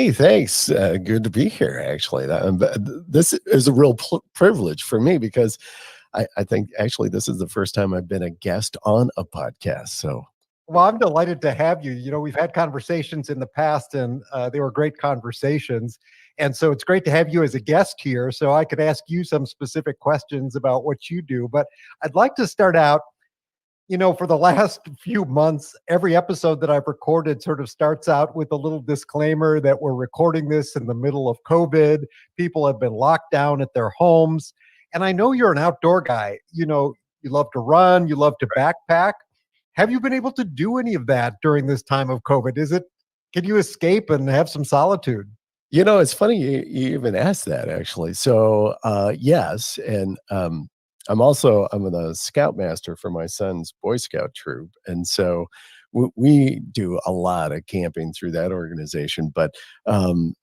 Hey, thanks. Good to be here, actually. This is a real privilege for me because I think actually this is the first time I've been a guest on a podcast. So, Well, I'm delighted to have you. We've had conversations in the past, and they were great conversations. And so it's great to have you as a guest here so I could ask you some specific questions about what you do. But I'd like to start out, for the last few months, every episode that I've recorded sort of starts out with a little disclaimer that we're recording this in the middle of COVID. People have been locked down at their homes. And I know you're an outdoor guy. You love to run, you love to backpack. Have you been able to do any of that during this time of COVID? Can you escape and have some solitude? it's funny you even asked that, actually. So, yes. And I'm the scoutmaster for my son's Boy Scout troop. And so we do a lot of camping through that organization. But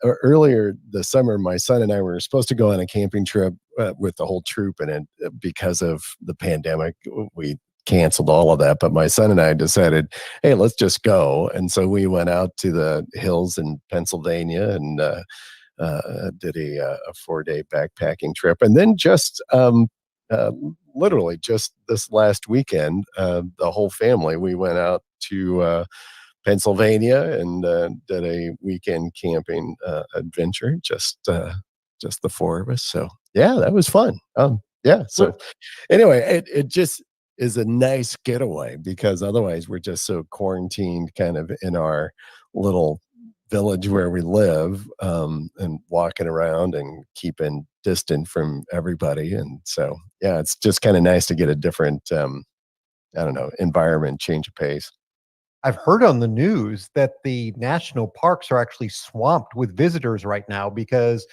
earlier this summer, my son and I were supposed to go on a camping trip with the whole troop. And because of the pandemic, we canceled all of that. But my son and I decided, hey, let's just go. And so we went out to the hills in Pennsylvania and did a 4-day backpacking trip. And then literally just this last weekend, the whole family, we went out to Pennsylvania and did a weekend camping adventure, just the four of us. So yeah, that was fun. Yeah. So anyway, it just is a nice getaway because otherwise we're just so quarantined kind of in our little village where we live, and walking around and keeping distant from everybody. And so, yeah, it's just kind of nice to get a different, environment, change of pace. I've heard on the news that the national parks are actually swamped with visitors right now because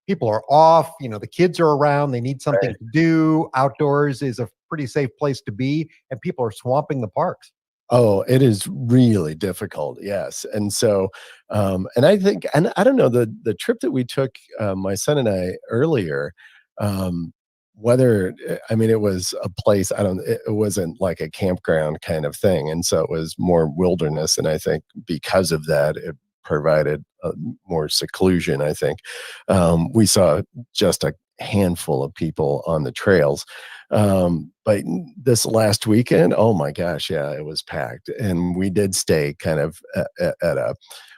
people are off, the kids are around, they need something to do. Outdoors is a pretty safe place to be, and people are swamping the parks. Oh, it is really difficult. Yes. And so, and I think, and I don't know, the trip that we took, my son and I earlier, it was a place, it wasn't like a campground kind of thing. And so it was more wilderness. And I think because of that, it provided more seclusion, I think. We saw just a handful of people on the trails. But this last weekend, oh my gosh, yeah, it was packed. And we did stay kind of at a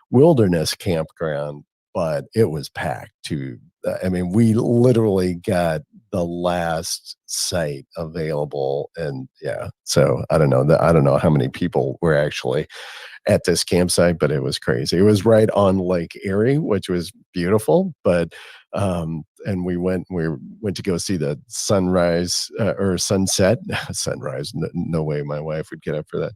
wilderness campground, but it was packed too. We literally got the last site available. And yeah, so I don't know how many people were actually at this campsite, but it was crazy. It was right on Lake Erie, which was beautiful, but and we went to go see the sunrise or sunset. Sunrise, no way my wife would get up for that.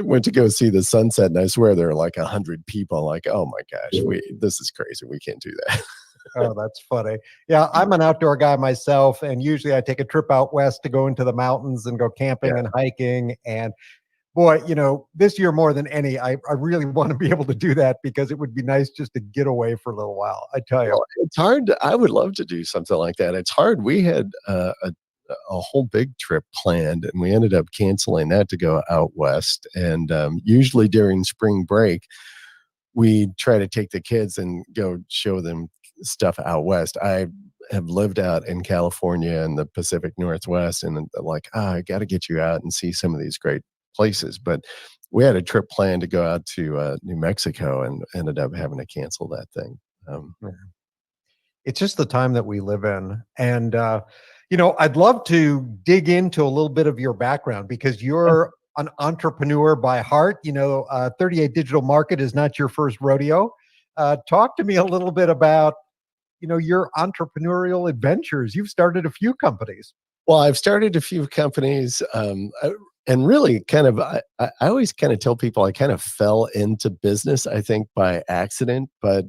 Went to go see the sunset, and I swear there were like 100 people. Like, oh my gosh, this is crazy. We can't do that. Oh, that's funny. Yeah, I'm an outdoor guy myself, and usually I take a trip out west to go into the mountains and go camping and hiking. And boy, this year more than any, I really want to be able to do that because it would be nice just to get away for a little while. I tell you. Well, it's hard. I would love to do something like that. It's hard. We had a whole big trip planned, and we ended up canceling that to go out west. And usually during spring break, we try to take the kids and go show them stuff out west. I have lived out in California and the Pacific Northwest, and like, I got to get you out and see some of these great places. But we had a trip planned to go out to New Mexico and ended up having to cancel that thing. It's just the time that we live in. And, I'd love to dig into a little bit of your background because you're an entrepreneur by heart. 38 Digital Market is not your first rodeo. Talk to me a little bit about, your entrepreneurial adventures. You've started a few companies. Well, I've started a few companies, and really kind of, I always kind of tell people I kind of fell into business, I think by accident, but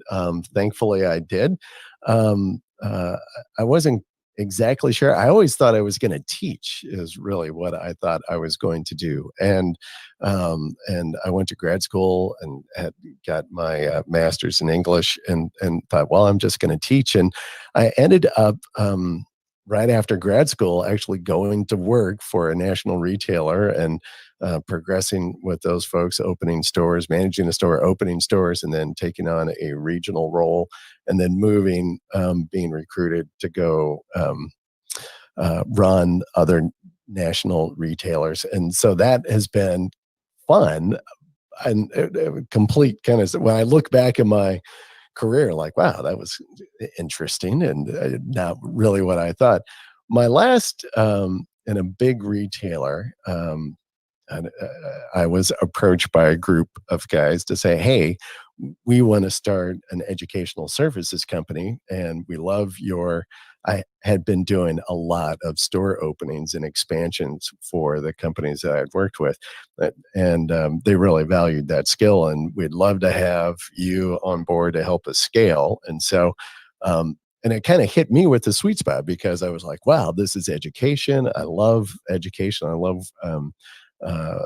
thankfully I did. I wasn't exactly sure. I always thought I was going to teach is really what I thought I was going to do. And I went to grad school and had got my master's in English and thought, well, I'm just going to teach. And I ended up, right after grad school, actually going to work for a national retailer and progressing with those folks, opening stores, managing a store, opening stores, and then taking on a regional role, and then moving, being recruited to go run other national retailers. And so that has been fun and complete kind of, when I look back at my career, like, wow, that was interesting and not really what I thought. My last in a big retailer, and I was approached by a group of guys to say, hey, we want to start an educational services company, and we love your. I had been doing a lot of store openings and expansions for the companies that I'd worked with, and they really valued that skill, and we'd love to have you on board to help us scale. And so, and it kind of hit me with the sweet spot, because I was like, wow, this is education. I love education. I love uh,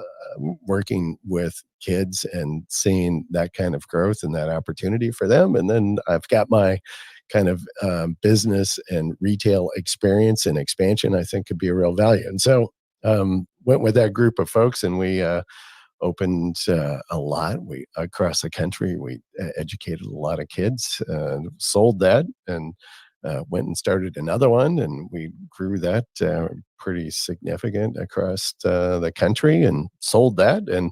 working with kids and seeing that kind of growth and that opportunity for them. And then I've got my kind of business and retail experience and expansion, I think could be a real value. And so went with that group of folks, and we opened a lot. We across the country. We educated a lot of kids, sold that, and went and started another one, and we grew that pretty significant across the country, and sold that, and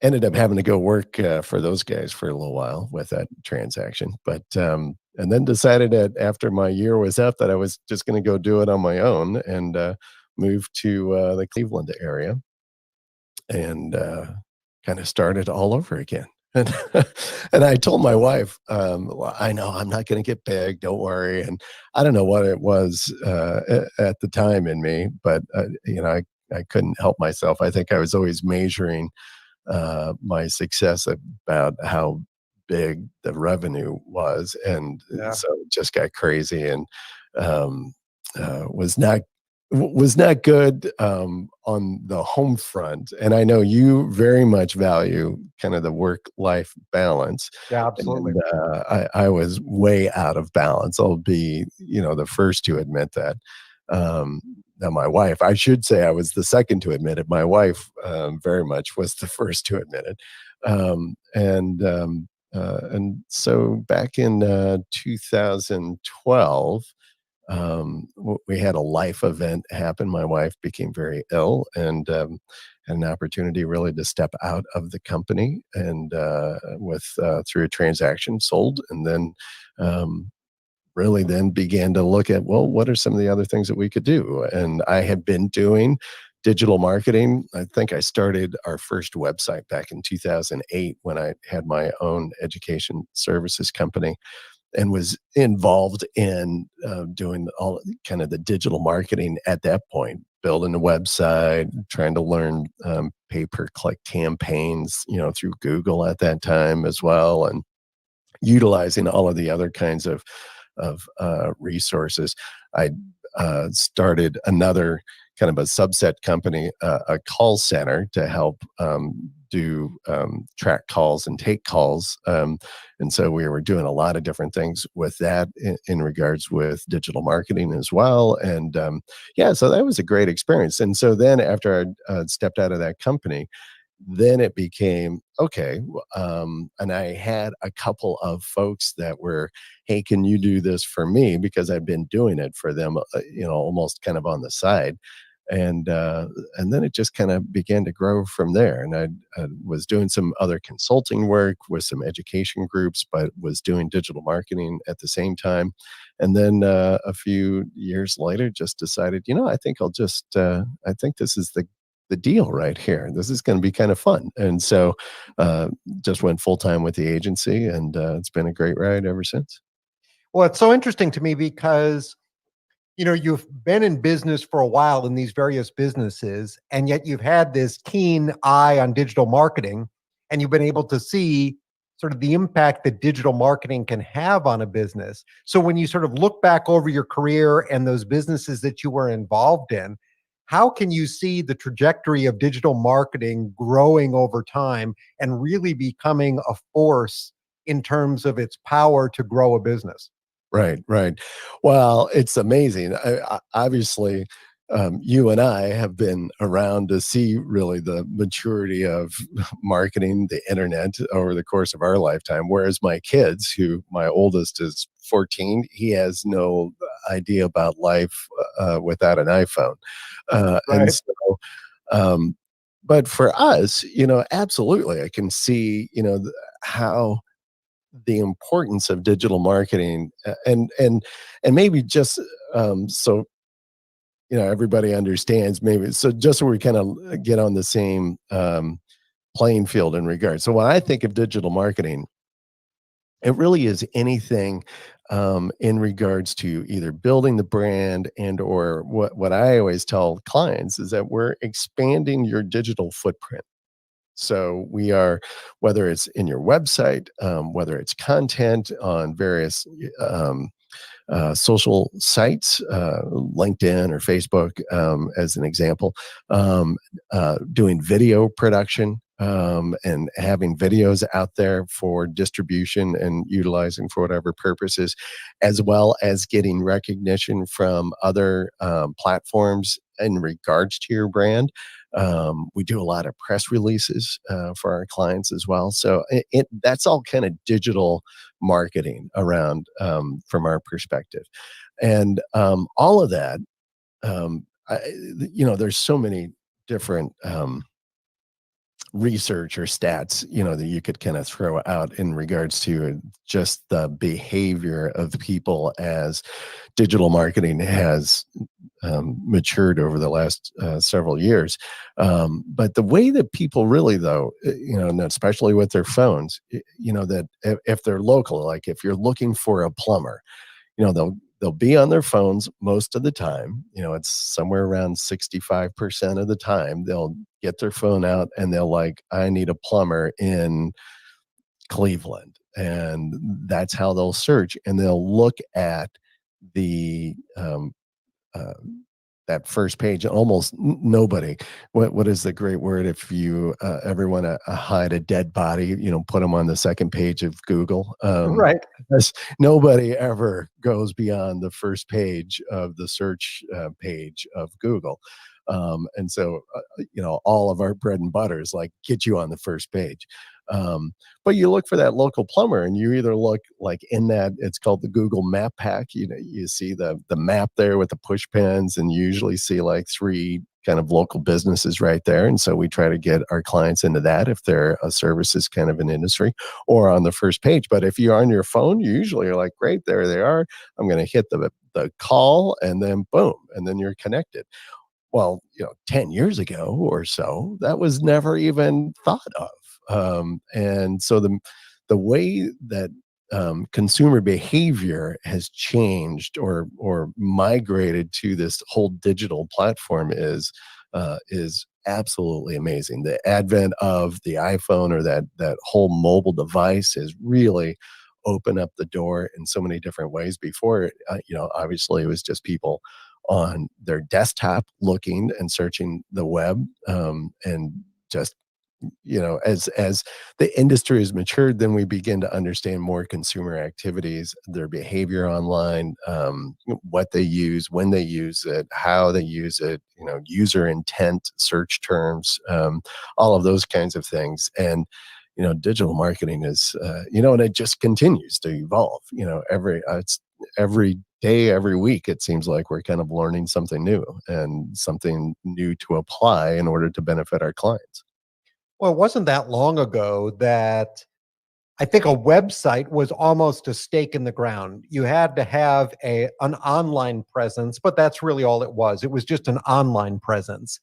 ended up having to go work for those guys for a little while with that transaction. But and then decided that after my year was up, that I was just going to go do it on my own, and moved to the Cleveland area, and kind of started all over again. And, and I told my wife, well, I know I'm not going to get big, don't worry. And I don't know what it was at the time in me, but I couldn't help myself. I think I was always measuring my success about how big the revenue was, and so it just got crazy, and um, was not good on the home front. And I know you very much value kind of the work-life balance. Yeah, absolutely. And I was way out of balance. I'll be, the first to admit that. Now, my wife, I should say I was the second to admit it. My wife very much was the first to admit it. And so back in 2012, we had a life event happen. My wife became very ill, and had an opportunity really to step out of the company, and through a transaction, sold, and then really then began to look at, well, what are some of the other things that we could do? And I had been doing digital marketing. I think I started our first website back in 2008 when I had my own education services company, and was involved in doing all kind of the digital marketing at that point, building a website, trying to learn pay-per-click campaigns, through Google at that time as well, and utilizing all of the other kinds of resources. I started another kind of a subset company, a call center, to help do track calls and take calls. And so we were doing a lot of different things with that in regards with digital marketing as well. And so that was a great experience. And so then after I stepped out of that company, then it became okay. And I had a couple of folks that were, hey, can you do this for me? Because I've been doing it for them, almost kind of on the side. And then it just kind of began to grow from there. And I was doing some other consulting work with some education groups, but was doing digital marketing at the same time. And then a few years later, just decided, I think I think this is the deal right here. This is going to be kind of fun. And so just went full time with the agency, and it's been a great ride ever since. Well, it's so interesting to me because, you've been in business for a while in these various businesses, and yet you've had this keen eye on digital marketing, and you've been able to see sort of the impact that digital marketing can have on a business. So when you sort of look back over your career and those businesses that you were involved in, how can you see the trajectory of digital marketing growing over time and really becoming a force in terms of its power to grow a business? Right, right. Well, it's amazing. Obviously, you and I have been around to see really the maturity of marketing, the internet over the course of our lifetime. Whereas my kids, who my oldest is 14, he has no idea about life without an iPhone. And Right. so, um, but for us, absolutely, I can see, how the importance of digital marketing and maybe just so everybody understands, maybe so just so we kind of get on the same playing field in regards. So when I think of digital marketing, it really is anything in regards to either building the brand and or what I always tell clients is that we're expanding your digital footprint. So we are, whether it's in your website, whether it's content on various social sites, LinkedIn or Facebook, as an example, doing video production, and having videos out there for distribution and utilizing for whatever purposes, as well as getting recognition from other platforms in regards to your brand. We do a lot of press releases for our clients as well. So that's all kind of digital marketing around, from our perspective. And all of that, there's so many different research or stats, that you could kind of throw out in regards to just the behavior of people as digital marketing has matured over the last several years. But the way that people really, though, and especially with their phones, that if they're local, like if you're looking for a plumber, they'll be on their phones most of the time. It's somewhere around 65% of the time they'll get their phone out and they'll like, I need a plumber in Cleveland. And that's how they'll search. And they'll look at the uh, that first page. Almost nobody. What is the great word if you ever want to hide a dead body? Put them on the second page of Google. Right. Nobody ever goes beyond the first page of the search page of Google. And so, all of our bread and butter is like get you on the first page. But you look for that local plumber and you either look like in that, it's called the Google map pack. You see the map there with the push pins, and you usually see like 3 kind of local businesses right there. And so we try to get our clients into that if they're a services kind of an industry or on the first page. But if you're on your phone, you usually are like, great, there they are. I'm going to hit the call and then boom, and then you're connected. Well, 10 years ago or so, that was never even thought of. And so the way that consumer behavior has changed or migrated to this whole digital platform is absolutely amazing. The advent of the iPhone or that whole mobile device has really opened up the door in so many different ways. Before, obviously it was just people on their desktop looking and searching the web, and just as the industry has matured, then we begin to understand more consumer activities, their behavior online, what they use, when they use it, how they use it, user intent, search terms, all of those kinds of things. And digital marketing is, and it just continues to evolve. It's every day, every week, it seems like we're kind of learning something new and something new to apply in order to benefit our clients. Well, it wasn't that long ago that I think a website was almost a stake in the ground. You had to have an online presence, but that's really all it was. It was just an online presence.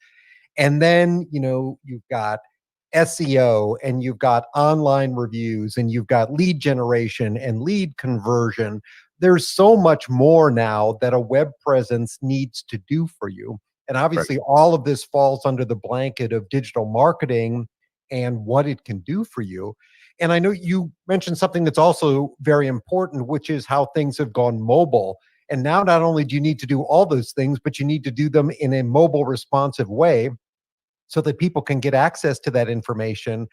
And then, you've got SEO and you've got online reviews and you've got lead generation and lead conversion. There's so much more now that a web presence needs to do for you. And Right. obviously, all of this falls under the blanket of digital marketing and what it can do for you. And I know you mentioned something that's also very important, which is how things have gone mobile. And now, not only do you need to do all those things, but you need to do them in a mobile responsive way so that people can get access to that information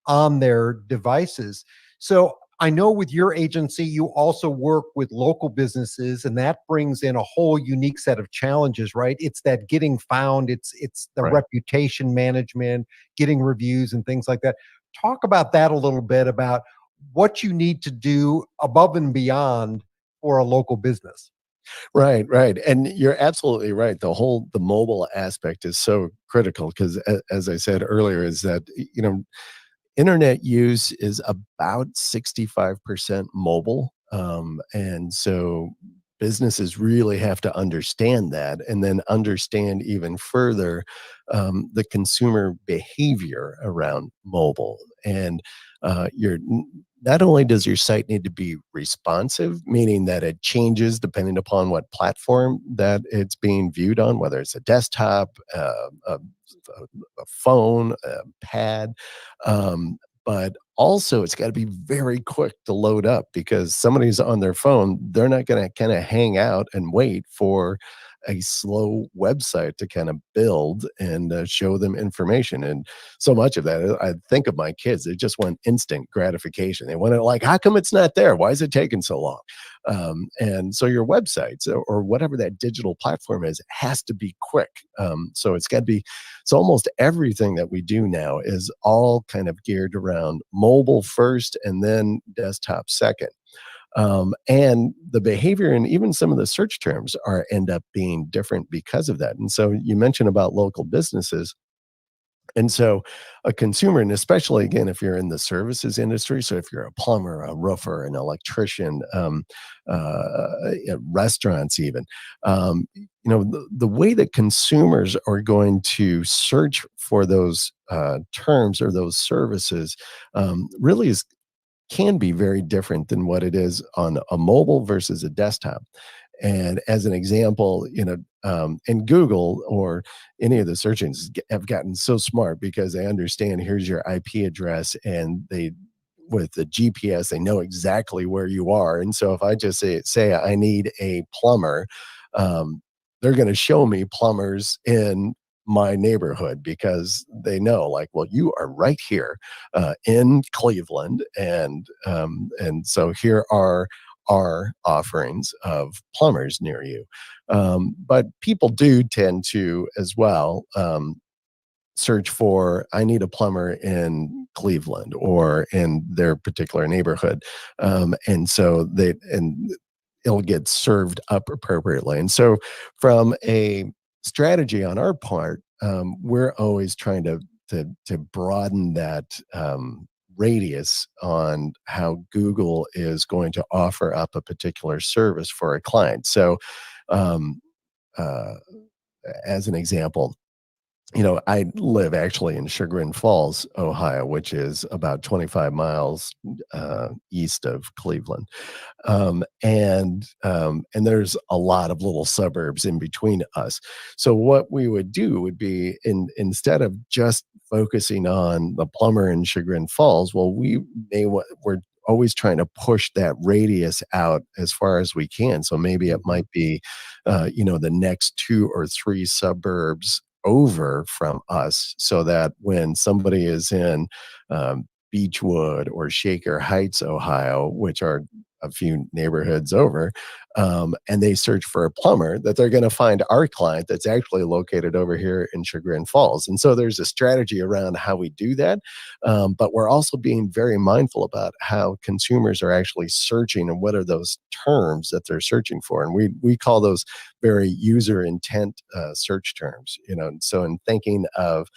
on their devices. So I know with your agency, you also work with local businesses, and that brings in a whole unique set of challenges, right? It's that getting found, it's the Right. reputation management, getting reviews and things like that. Talk about that a little bit about what you need to do above and beyond for a local business. Right, right. And you're absolutely right. The mobile aspect is so critical because, as I said earlier, is that, internet use is about 65% mobile. And so businesses really have to understand that and then understand even further the consumer behavior around mobile. And not only does your site need to be responsive, meaning that it changes depending upon what platform that it's being viewed on, whether it's a desktop, a phone, a pad, but also it's got to be very quick to load up because somebody's on their phone. They're not going to kind of hang out and wait for a slow website to kind of build and show them information. And so much of that, I think of my kids, they just want instant gratification. They want to, like, how come it's not there? Why is it taking so long? And so your websites or whatever that digital platform is has to be quick. So it's got to be, so almost everything that we do now is all kind of geared around mobile first and then desktop second. And the behavior and even some of the search terms are end up being different because of that. And so you mentioned about local businesses. And so a consumer, and especially again, if you're in the services industry, so if you're a plumber, a roofer, an electrician, restaurants, even, the way that consumers are going to search for those terms or those services really can be very different than what it is on a mobile versus a desktop. And as an example, and Google or any of the search engines have gotten so smart because they understand here's your IP address and with the GPS, they know exactly where you are. And so if I just say I need a plumber, they're going to show me plumbers in my neighborhood because they know, like, well, you are right here in Cleveland, and so here are our offerings of plumbers near you. But people do tend to as well search for, I need a plumber in Cleveland or in their particular neighborhood. And so it'll get served up appropriately. And so from a strategy on our part, we're always trying to broaden that radius on how Google is going to offer up a particular service for a client. So, um, uh, as an example, I live actually in Chagrin Falls, Ohio, which is about 25 miles east of Cleveland, and there's a lot of little suburbs in between us. So what we would do would be, instead of just focusing on the plumber in Chagrin Falls, well, we're always trying to push that radius out as far as we can. So maybe it might be, the next 2 or 3 suburbs over from us, so that when somebody is in Beechwood or Shaker Heights, Ohio, which are a few neighborhoods over, and they search for a plumber, that they're going to find our client that's actually located over here in Chagrin Falls. And so there's a strategy around how we do that. But we're also being very mindful about how consumers are actually searching and what are those terms that they're searching for. And we call those very user intent search terms. So in thinking of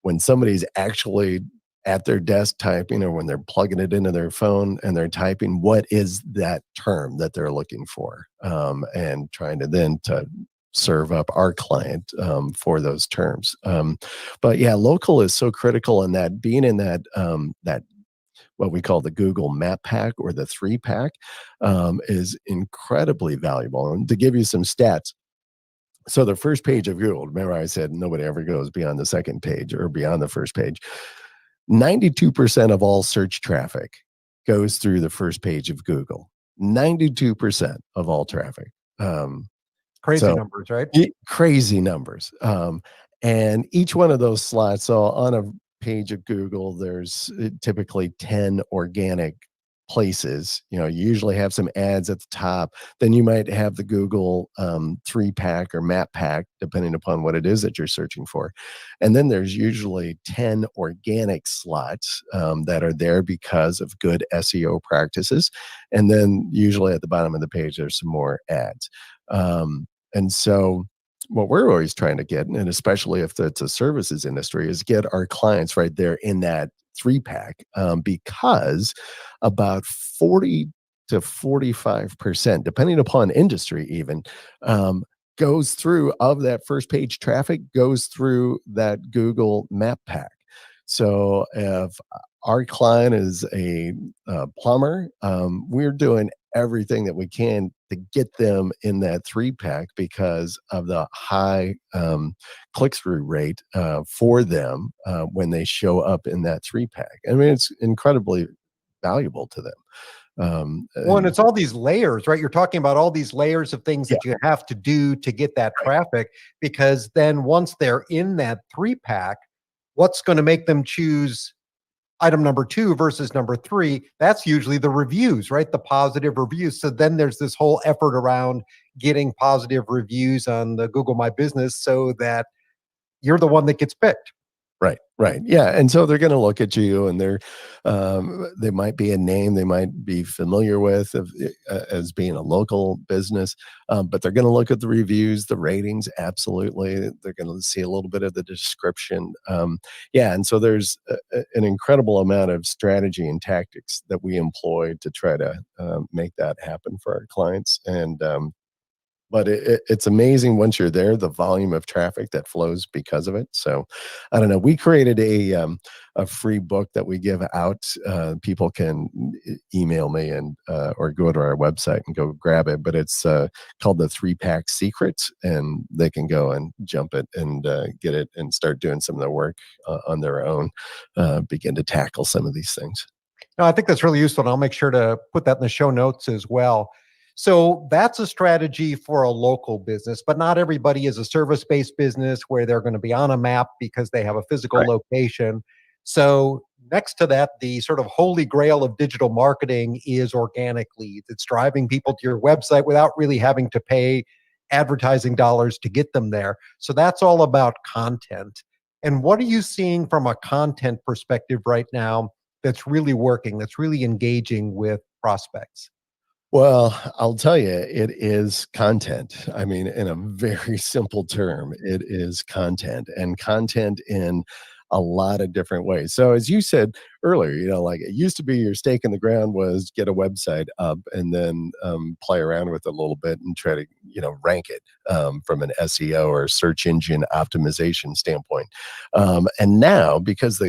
when somebody's actually at their desk typing, or when they're plugging it into their phone and they're typing, what is that term that they're looking for, and trying to then to serve up our client for those terms. But yeah, local is so critical in that, being in that what we call the Google Map Pack or the 3-pack is incredibly valuable. And to give you some stats, so the first page of Google, remember I said nobody ever goes beyond the second page or beyond the first page. 92% of all search traffic goes through the first page of Google. 92% of all traffic. Crazy So numbers, right? crazy numbers. And each one of those slots, so on a page of Google, there's typically 10 organic places. You usually have some ads at the top. Then you might have the Google 3-pack or map pack, depending upon what it is that you're searching for. And then there's usually 10 organic slots that are there because of good SEO practices. And then usually at the bottom of the page, there's some more ads. And so what we're always trying to get, and especially if it's a services industry, is get our clients right there in that 3-pack, because about 40 to 45%, depending upon industry even, goes through of that first page traffic goes through that Google map pack. So if our client is a plumber, we're doing everything that we can to get them in that 3-pack because of the high click-through rate for them when they show up in that 3-pack. I mean, it's incredibly valuable to them. Well, and it's all these layers, right? You're talking about all these layers of things Yeah. that you have to do to get that traffic, because then once they're in that 3-pack, what's going to make them choose item number 2 versus number 3? That's usually the reviews, right? The positive reviews. So then there's this whole effort around getting positive reviews on the Google My Business so that you're the one that gets picked. Right. Yeah. And so they're going to look at you, and they might be a name they might be familiar with as being a local business, but they're going to look at the reviews, the ratings. Absolutely. They're going to see a little bit of the description. Yeah. And so there's an incredible amount of strategy and tactics that we employ to try to make that happen for our clients. And, but it's amazing once you're there, the volume of traffic that flows because of it. So I don't know. We created a free book that we give out. People can email me and or go to our website and go grab it. But it's called the 3-pack Secrets, and they can go and jump it and get it and start doing some of the work on their own, begin to tackle some of these things. No, I think that's really useful, and I'll make sure to put that in the show notes as well. So that's a strategy for a local business, but not everybody is a service-based business where they're going to be on a map because they have a physical Right. location. So next to that, the sort of holy grail of digital marketing is organic leads. It's driving people to your website without really having to pay advertising dollars to get them there. So that's all about content. And what are you seeing from a content perspective right now that's really working, that's really engaging with prospects? Well, I'll tell you, it is content. I mean, in a very simple term, it is content, and content in a lot of different ways. So, as you said earlier, like it used to be your stake in the ground was get a website up and then play around with it a little bit and try to, rank it from an SEO or search engine optimization standpoint. And now, because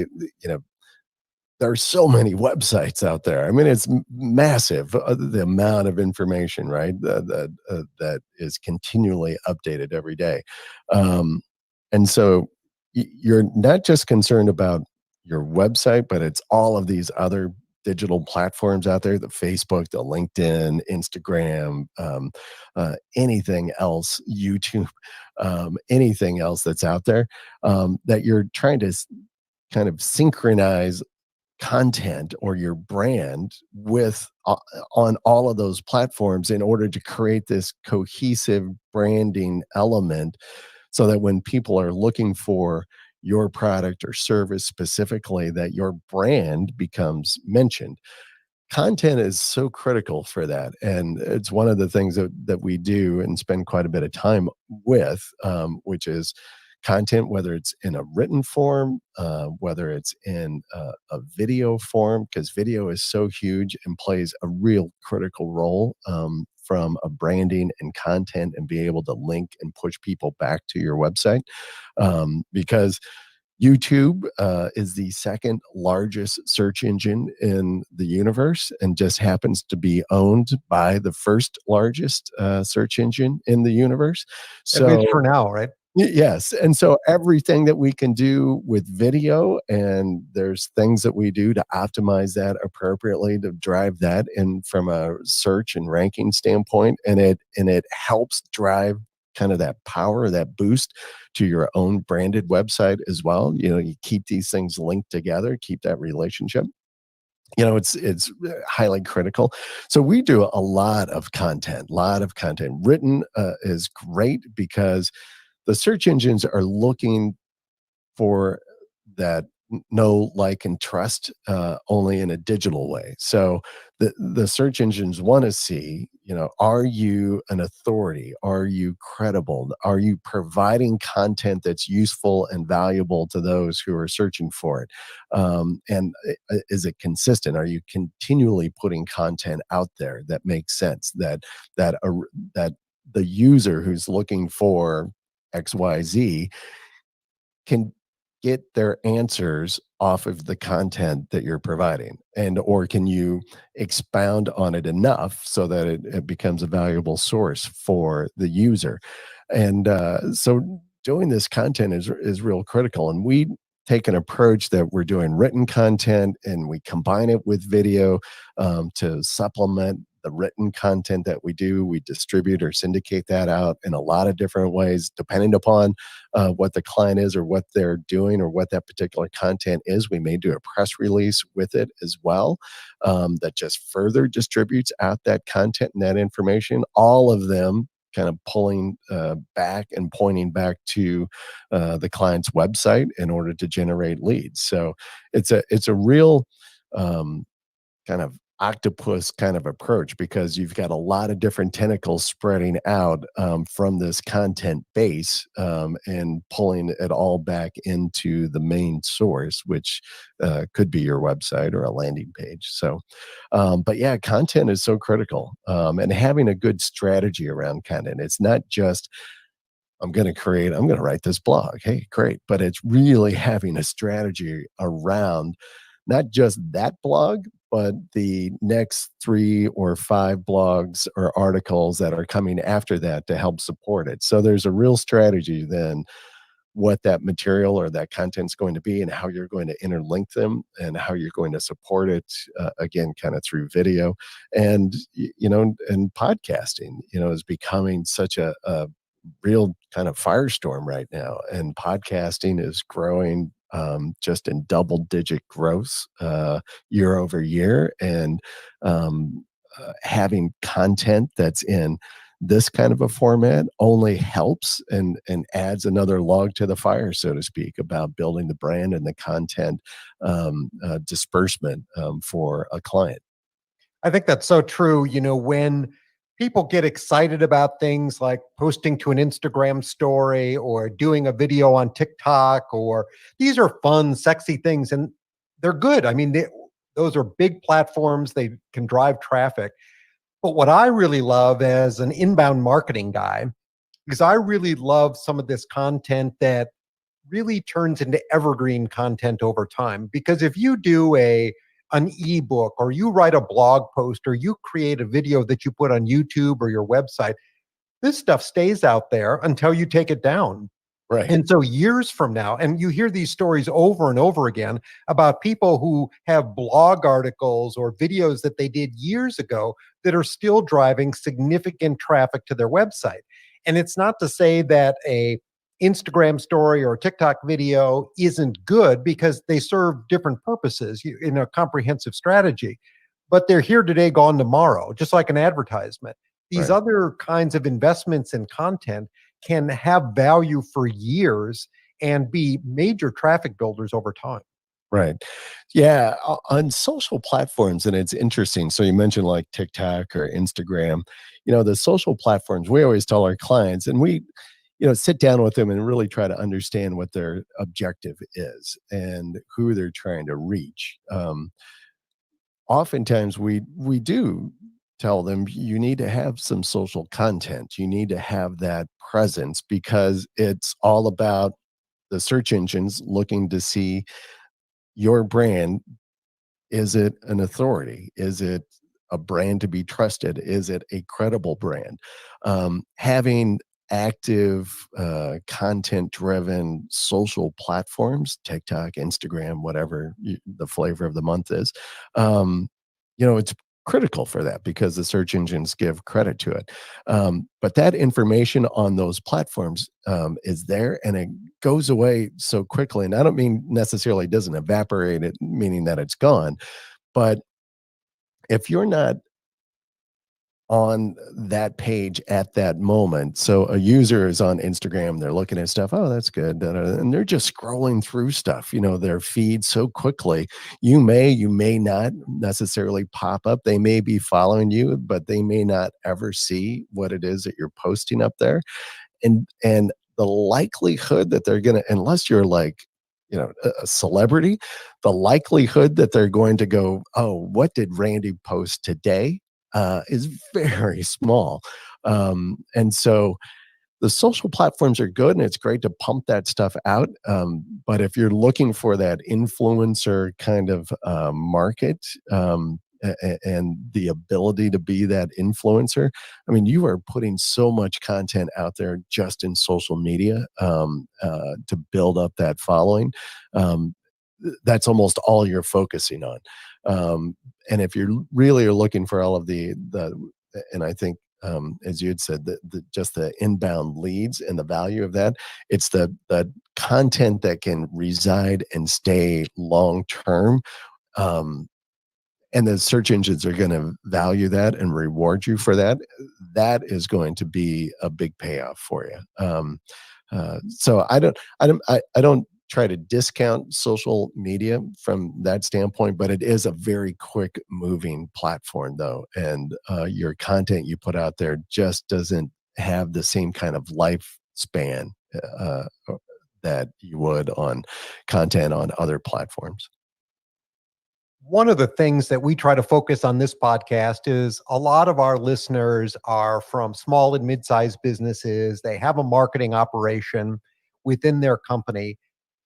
there are so many websites out there. I mean, it's massive, the amount of information, right? That is continually updated every day. And so you're not just concerned about your website, but it's all of these other digital platforms out there, the Facebook, the LinkedIn, Instagram, anything else, YouTube, anything else that's out there, that you're trying to kind of synchronize content or your brand with on all of those platforms in order to create this cohesive branding element, so that when people are looking for your product or service specifically, that your brand becomes mentioned. Content is so critical for that, and it's one of the things that we do and spend quite a bit of time with, which is content, whether it's in a written form, whether it's in a video form, because video is so huge and plays a real critical role from a branding and content, and be able to link and push people back to your website, because YouTube is the second largest search engine in the universe, and just happens to be owned by the first largest search engine in the universe. At least So for now, right? yes. And so everything that we can do with video, and there's things that we do to optimize that appropriately to drive that in from a search and ranking standpoint. And it helps drive kind of that power, that boost to your own branded website as well. You keep these things linked together, keep that relationship. It's highly critical. So we do a lot of content. Written is great because the search engines are looking for that know, like, and trust only in a digital way. So the search engines want to see, are you an authority? Are you credible? Are you providing content that's useful and valuable to those who are searching for it? And is it consistent? Are you continually putting content out there that makes sense? That the user who's looking for XYZ can get their answers off of the content that you're providing, and or can you expound on it enough so that it becomes a valuable source for the user? And so doing this content is real critical, and we take an approach that we're doing written content and we combine it with video to supplement the written content that we do. We distribute or syndicate that out in a lot of different ways, depending upon what the client is or what they're doing or what that particular content is. We may do a press release with it as well that just further distributes out that content and that information. All of them kind of pulling back and pointing back to the client's website in order to generate leads. So it's a real kind of octopus kind of approach, because you've got a lot of different tentacles spreading out from this content base and pulling it all back into the main source, which could be your website or a landing page. So, but yeah, content is so critical, and having a good strategy around content. It's not just I'm going to write this blog. Hey, great. But it's really having a strategy around not just that blog, but the next 3 or 5 blogs or articles that are coming after that to help support it. So there's a real strategy then what that material or that content's going to be and how you're going to interlink them and how you're going to support it, again, kind of through video. And and podcasting is becoming such a real kind of firestorm right now, and podcasting is growing just in double digit growth year over year. And having content that's in this kind of a format only helps and adds another log to the fire, so to speak, about building the brand and the content disbursement for a client. I think that's so true. When people get excited about things like posting to an Instagram story or doing a video on TikTok, or these are fun, sexy things, and they're good. I mean, those are big platforms. They can drive traffic. But what I really love as an inbound marketing guy is I really love some of this content that really turns into evergreen content over time. Because if you do an ebook, or you write a blog post, or you create a video that you put on YouTube or your website, this stuff stays out there until you take it down. Right. And so years from now, and you hear these stories over and over again about people who have blog articles or videos that they did years ago that are still driving significant traffic to their website. And it's not to say that a Instagram story or a TikTok video isn't good, because they serve different purposes in a comprehensive strategy. But they're here today, gone tomorrow, just like an advertisement. These Right. other kinds of investments in content can have value for years and be major traffic builders over time. Right. Yeah. On social platforms, and it's interesting. So you mentioned like TikTok or Instagram, the social platforms, we always tell our clients, and we, sit down with them and really try to understand what their objective is and who they're trying to reach. Oftentimes we do tell them you need to have some social content. You need to have that presence, because it's all about the search engines looking to see your brand. Is it an authority? Is it a brand to be trusted? Is it a credible brand? Having active, content driven social platforms, TikTok, Instagram, whatever the flavor of the month is, it's critical for that, because the search engines give credit to it. But that information on those platforms is there, and it goes away so quickly. And I don't mean necessarily it doesn't evaporate, it meaning that it's gone, But if you're not on that page at that moment. So a user is on Instagram, they're looking at stuff, oh, that's good. Da, da, da, and they're just scrolling through stuff, their feed so quickly. You may not necessarily pop up. They may be following you, but they may not ever see what it is that you're posting up there. And the likelihood that they're going to, unless you're like, a celebrity, the likelihood that they're going to go, oh, what did Randy post today? Is very small. And so the social platforms are good and it's great to pump that stuff out. But if you're looking for that influencer kind of market, and the ability to be that influencer, I mean, you are putting so much content out there just in social media to build up that following. That's almost all you're focusing on. And if you really are looking for all of and I think, as you had said, just the inbound leads and the value of that, it's the content that can reside and stay long term. And the search engines are going to value that and reward you for that. That is going to be a big payoff for you. So I don't try to discount social media from that standpoint, but it is a very quick moving platform though. And your content you put out there just doesn't have the same kind of lifespan that you would on content on other platforms. One of the things that we try to focus on this podcast is a lot of our listeners are from small and mid-sized businesses. They have a marketing operation within their company.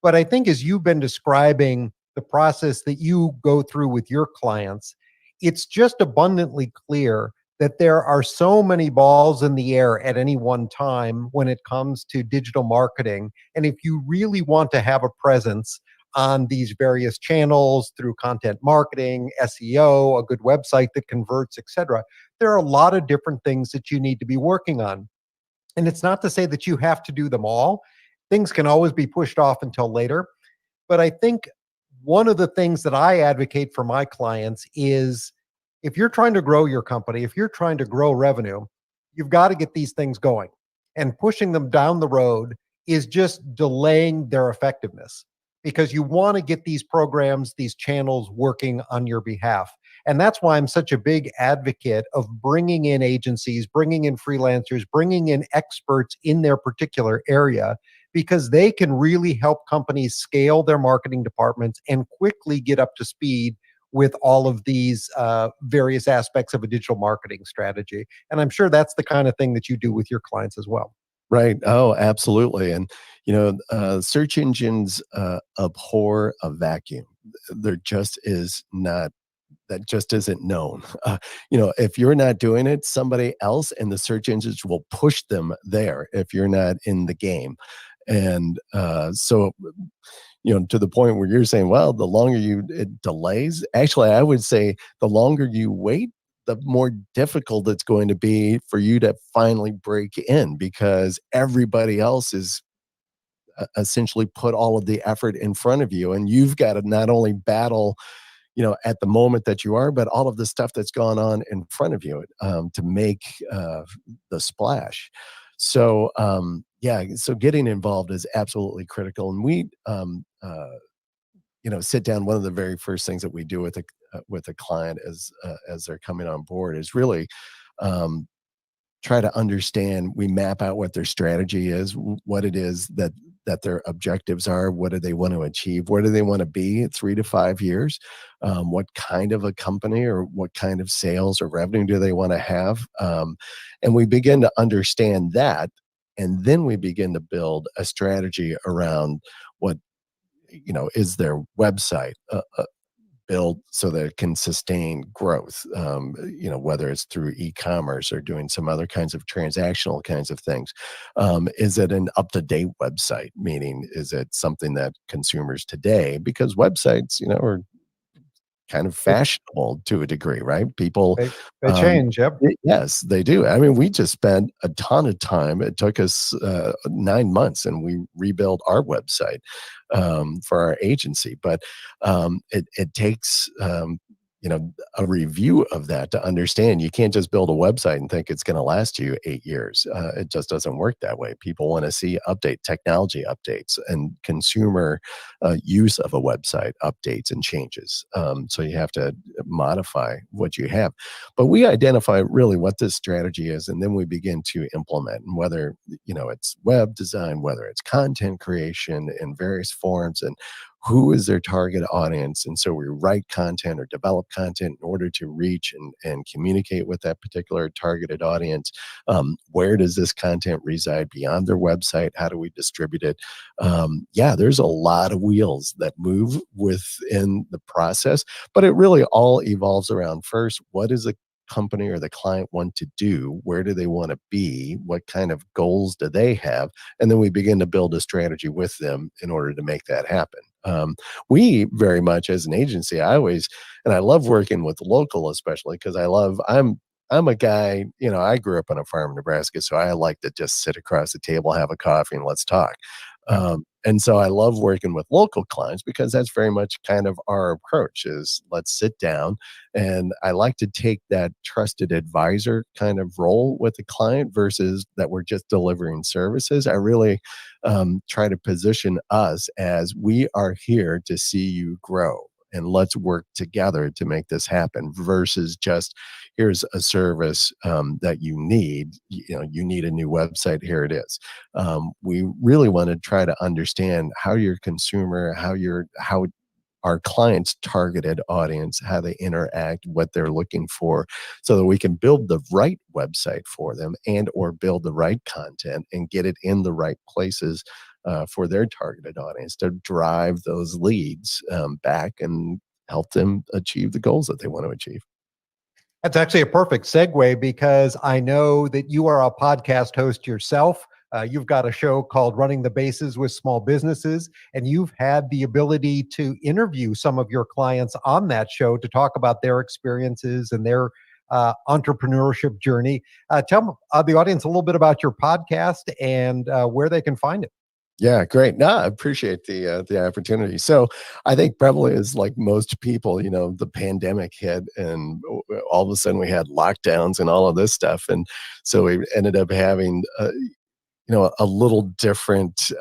But I think as you've been describing the process that you go through with your clients, it's just abundantly clear that there are so many balls in the air at any one time when it comes to digital marketing. And if you really want to have a presence on these various channels through content marketing, SEO, a good website that converts, etc., there are a lot of different things that you need to be working on. And it's not to say that you have to do them all. Things can always be pushed off until later. But I think one of the things that I advocate for my clients is if you're trying to grow your company, if you're trying to grow revenue, you've got to get these things going. And pushing them down the road is just delaying their effectiveness because you want to get these programs, these channels working on your behalf. And that's why I'm such a big advocate of bringing in agencies, bringing in freelancers, bringing in experts in their particular area, because they can really help companies scale their marketing departments and quickly get up to speed with all of these various aspects of a digital marketing strategy. And I'm sure that's the kind of thing that you do with your clients as well. Right. Oh, absolutely. And, search engines abhor a vacuum. There just is not, that just isn't known. If you're not doing it, somebody else and the search engines will push them there if you're not in the game. And so, to the point where you're saying, well, the longer it delays, actually, I would say the longer you wait, the more difficult it's going to be for you to finally break in because everybody else is essentially put all of the effort in front of you. And you've got to not only battle, at the moment that you are, but all of the stuff that's gone on in front of you to make the splash. So, so getting involved is absolutely critical. And we, sit down. One of the very first things that we do with a client as they're coming on board is really try to understand. We map out what their strategy is, what it is that their objectives are, what do they want to achieve, where do they want to be 3 to 5 years, what kind of a company or what kind of sales or revenue do they want to have, and we begin to understand that, and then we begin to build a strategy around what is their website built so that it can sustain growth, whether it's through e-commerce or doing some other kinds of transactional kinds of things. Is it an up-to-date website? Meaning, is it something that consumers today, because websites, are kind of fashionable to a degree, right? People, They change. Yep. yes, they do. I mean, we just spent a ton of time. It took us 9 months, and we rebuilt our website for our agency. But it takes a review of that to understand you can't just build a website and think it's going to last you 8 years. It just doesn't work that way. People want to see technology updates and consumer use of a website updates and changes. So you have to modify what you have. But we identify really what this strategy is, and then we begin to implement. And whether it's web design, whether it's content creation in various forms, and who is their target audience. And so we write content or develop content in order to reach and communicate with that particular targeted audience. Where does this content reside beyond their website? How do we distribute it? There's a lot of wheels that move within the process, but it really all evolves around, first, what does the company or the client want to do? Where do they want to be? What kind of goals do they have? And then we begin to build a strategy with them in order to make that happen. We very much, as an agency, I love working with local, especially because I'm a guy, I grew up on a farm in Nebraska, so I like to just sit across the table, have a coffee, and let's talk. And so I love working with local clients because that's very much kind of our approach, is let's sit down. And I like to take that trusted advisor kind of role with the client versus that we're just delivering services. I really try to position us as, we are here to see you grow, and let's work together to make this happen, versus just, here's a service that you need. You need a new website, here it is. We really want to try to understand how your consumer, how our clients' targeted audience, how they interact, what they're looking for, so that we can build the right website for them and or build the right content and get it in the right places for their targeted audience to drive those leads back and help them achieve the goals that they want to achieve. That's actually a perfect segue, because I know that you are a podcast host yourself. You've got a show called Running the Bases with Small Businesses, and you've had the ability to interview some of your clients on that show to talk about their experiences and their entrepreneurship journey. Tell the audience a little bit about your podcast and where they can find it. Yeah, great. No, I appreciate the opportunity. So I think probably, as like most people, the pandemic hit, and all of a sudden we had lockdowns and all of this stuff. And so we ended up having a little different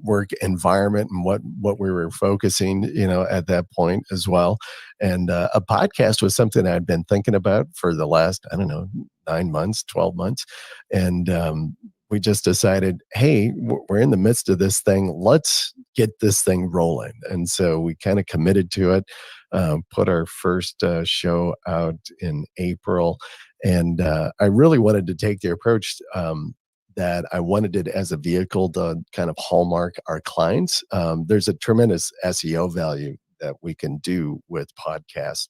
work environment and what we were focusing, at that point as well. And a podcast was something I'd been thinking about for the last, 9 months, 12 months. And we just decided, hey, we're in the midst of this thing. Let's get this thing rolling. And so we kind of committed to it, put our first show out in April. And I really wanted to take the approach that I wanted it as a vehicle to kind of hallmark our clients. There's a tremendous SEO value that we can do with podcasts,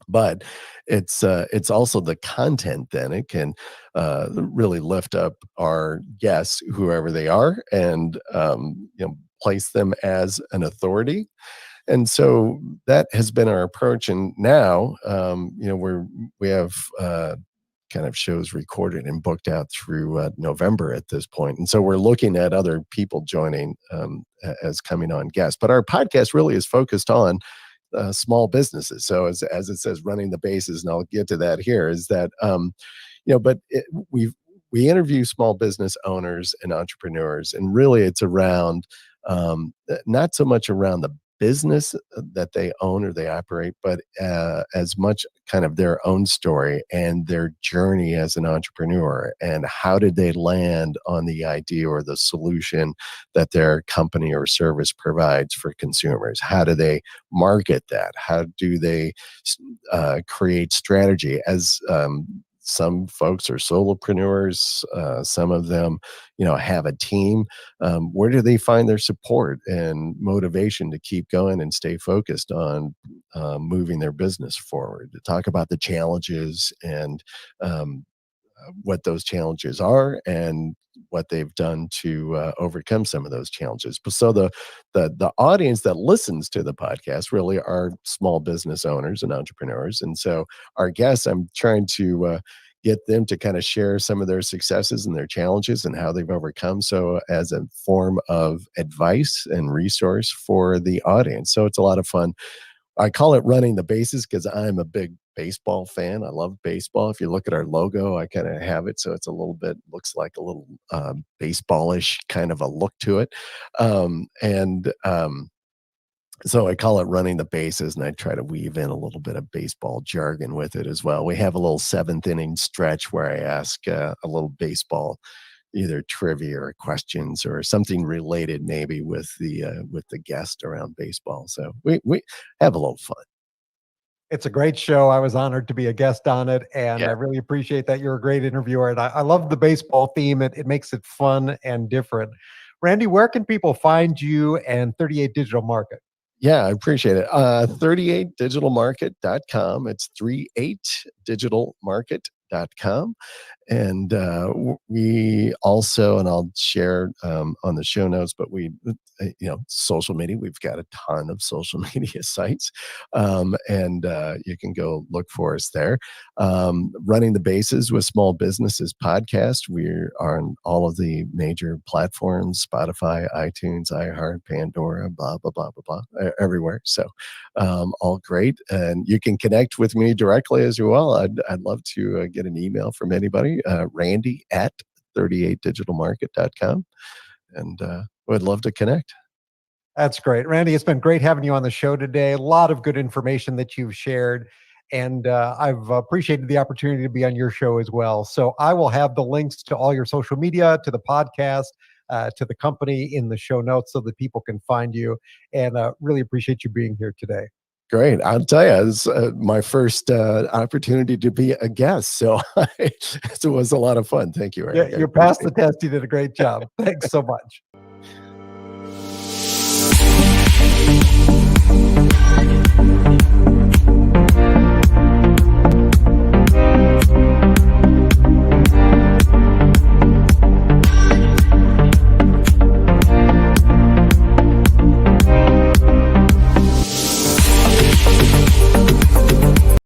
but it's also the content. Then it can really lift up our guests, whoever they are, and place them as an authority. And so that has been our approach. And now we have kind of shows recorded and booked out through November at this point. And so we're looking at other people joining as coming on guests. But our podcast really is focused on small businesses. So as it says, running the bases, and I'll get to that here, is that, we interview small business owners and entrepreneurs, and really it's around, not so much around the business that they own or they operate, but as much kind of their own story and their journey as an entrepreneur, and how did they land on the idea or the solution that their company or service provides for consumers. How do they market that? How do they create strategy? As some folks are solopreneurs. Some of them, have a team. Where do they find their support and motivation to keep going and stay focused on moving their business forward? To talk about the challenges and what those challenges are and what they've done to overcome some of those challenges. So the audience that listens to the podcast really are small business owners and entrepreneurs. And so our guests, I'm trying to get them to kind of share some of their successes and their challenges and how they've overcome. So as a form of advice and resource for the audience. So it's a lot of fun. I call it running the bases because I'm a big baseball fan. I love baseball. If you look at our logo, I kind of have it so it's a little bit looks like a little baseballish kind of a look to it, and so I call it running the bases, and I try to weave in a little bit of baseball jargon with it as well. We have a little seventh inning stretch where I ask a little baseball, either trivia or questions or something related, maybe with the guest around baseball. So we have a little fun. It's a great show. I was honored to be a guest on it, and Yeah. I really appreciate that. You're a great interviewer, and I love the baseball theme. It makes it fun and different. Randy, where can people find you and 38 Digital Market? Yeah, I appreciate it. 38digitalmarket.com. It's 38digitalmarket.com. And we also, and I'll share on the show notes, but social media, we've got a ton of social media sites. And you can go look for us there. Running the Bases with Small Businesses podcast. We are on all of the major platforms, Spotify, iTunes, iHeart, Pandora, blah, blah, blah, blah, blah, everywhere. So all great. And you can connect with me directly as well. I'd love to get an email from anybody. Randy at 38digitalmarket.com, and would love to connect. That's great. Randy, it's been great having you on the show today. A lot of good information that you've shared, and I've appreciated the opportunity to be on your show as well. So I will have the links to all your social media, to the podcast, to the company in the show notes so that people can find you, and really appreciate you being here today. Great. I'll tell you, it's my first opportunity to be a guest. So it was a lot of fun. Thank you, Eric. Yeah, you're past the test. You did a great job. Thanks so much.